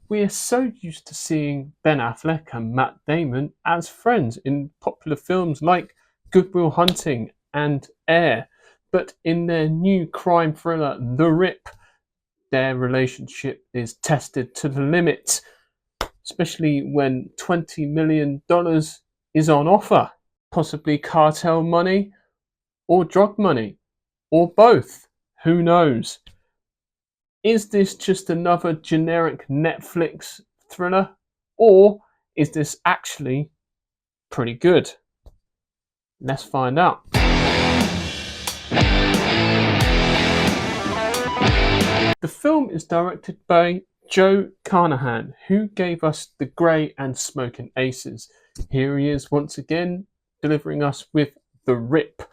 We're so used to seeing Ben Affleck and Matt Damon as friends in popular films like Good Will Hunting and Air, but in their new crime thriller The Rip, their relationship is tested to the limit, especially when $20 million is on offer. Possibly cartel money or drug money or both. Who knows? Is this just another generic Netflix thriller, or is this actually pretty good? Let's find out. The film is directed by Joe Carnahan, who gave us The Grey and Smoking Aces. Here he is once again delivering us with The Rip.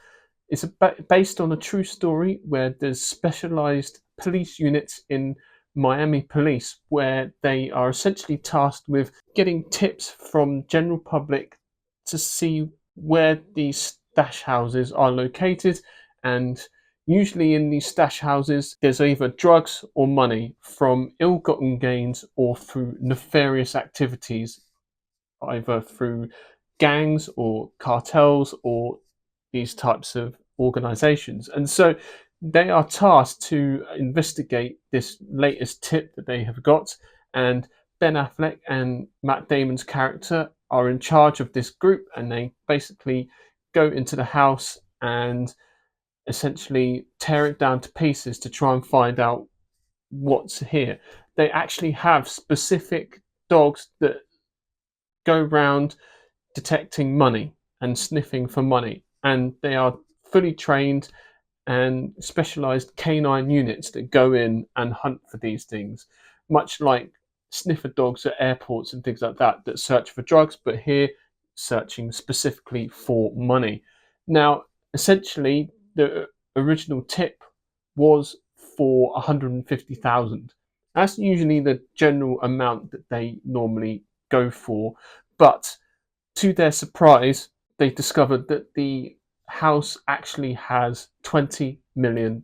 It's based on a true story where there's specialized police units in Miami police where they are essentially tasked with getting tips from general public to see where these stash houses are located, and usually in these stash houses there's either drugs or money from ill-gotten gains or through nefarious activities, either through gangs or cartels or these types of organizations. And so they are tasked to investigate this latest tip that they have got. And Ben Affleck and Matt Damon's character are in charge of this group, and they basically go into the house and essentially tear it down to pieces to try and find out what's here. They actually have specific dogs that go round detecting money and sniffing for money, and they are fully trained and specialized canine units that go in and hunt for these things, much like sniffer dogs at airports and things like that that search for drugs, but here searching specifically for money. Now, essentially, the original tip was for 150,000. That's usually the general amount that they normally go for, but to their surprise, they discovered that the house actually has $20 million.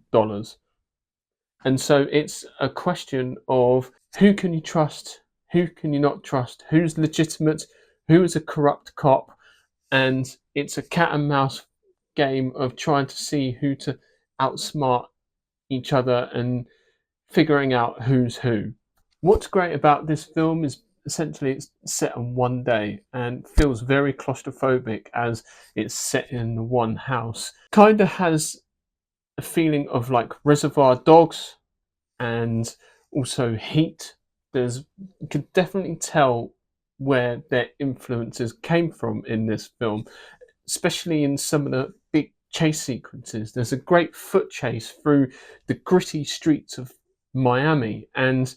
And so it's a question of who can you trust, who can you not trust, who's legitimate, who is a corrupt cop, and it's a cat and mouse game of trying to see who to outsmart each other and figuring out who's who. What's great about this film is essentially it's set on one day and feels very claustrophobic as it's set in one house. Kind of has a feeling of like Reservoir Dogs and also Heat. You can definitely tell where their influences came from in this film, especially in some of the big chase sequences. There's a great foot chase through the gritty streets of Miami, and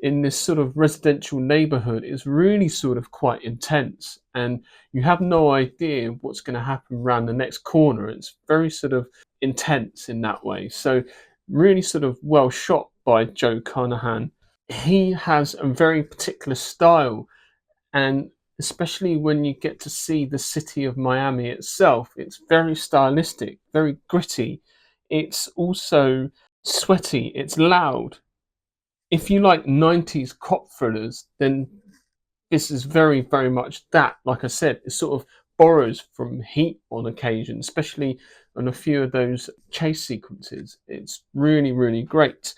in this sort of residential neighborhood, it's really sort of quite intense, and you have no idea what's going to happen around the next corner. It's very sort of intense in that way. So, really sort of well shot by Joe Carnahan. He has a very particular style, and especially when you get to see the city of Miami itself, it's very stylistic, very gritty. It's also sweaty, it's loud. If you like 90s cop thrillers, then this is very, very much that. Like I said, it sort of borrows from Heat on occasion, especially on a few of those chase sequences. It's really, really great.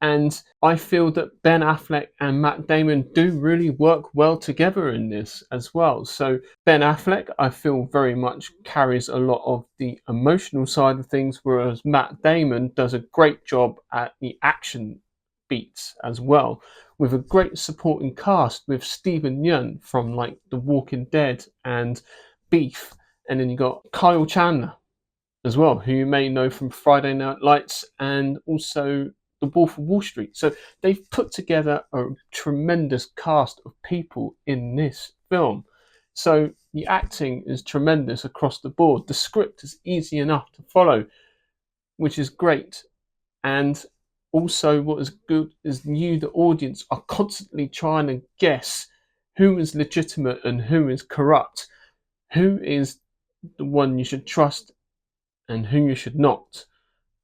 And I feel that Ben Affleck and Matt Damon do really work well together in this as well. So Ben Affleck, I feel very much carries a lot of the emotional side of things, whereas Matt Damon does a great job at the action beats as well, with a great supporting cast with Stephen Yeun from like The Walking Dead and Beef, and then you got Kyle Chandler as well, who you may know from Friday Night Lights and also The Wolf of Wall Street. So they've put together a tremendous cast of people in this film. So the acting is tremendous across the board. The script is easy enough to follow, which is great. And also, what is good is you, the audience, are constantly trying to guess who is legitimate and who is corrupt, who is the one you should trust and who you should not.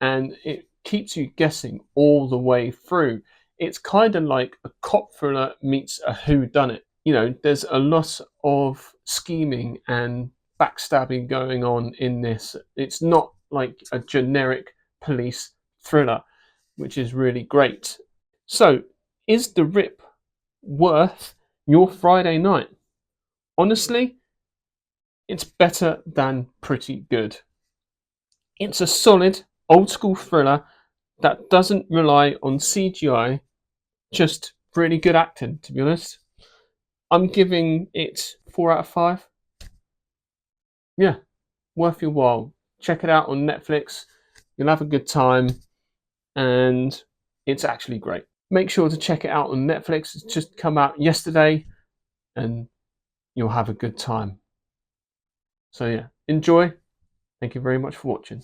And it keeps you guessing all the way through. It's kind of like a cop thriller meets a whodunit. You know, there's a lot of scheming and backstabbing going on in this. It's not like a generic police thriller, which is really great. So, is The Rip worth your Friday night? Honestly, it's better than pretty good. It's a solid old school thriller that doesn't rely on CGI, just really good acting, to be honest. I'm giving it 4 out of 5. Yeah, worth your while. Check it out on Netflix. You'll have a good time, and it's actually great. Make sure to check it out on Netflix. It's just come out yesterday, and you'll have a good time. So, yeah, enjoy. Thank you very much for watching.